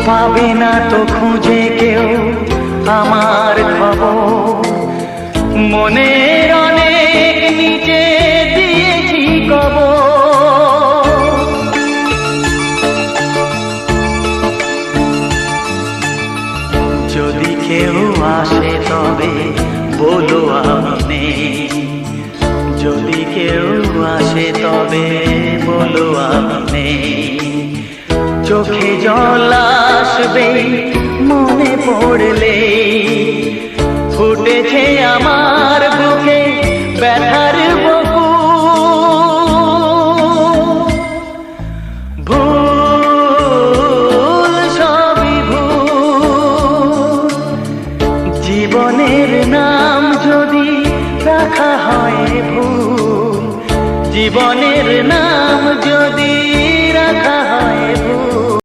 পাবে না তো খুঁজে কেউ আমার খবর, মনের অনেক নিচে দিয়েছি কবর। যদি কেউ আসে তবে বলো আমি নেই, যদি কেউ আসে তবে বলো আমি নেই। চোখে জল আসবে মনে পড়লে, ফুটেছে আমার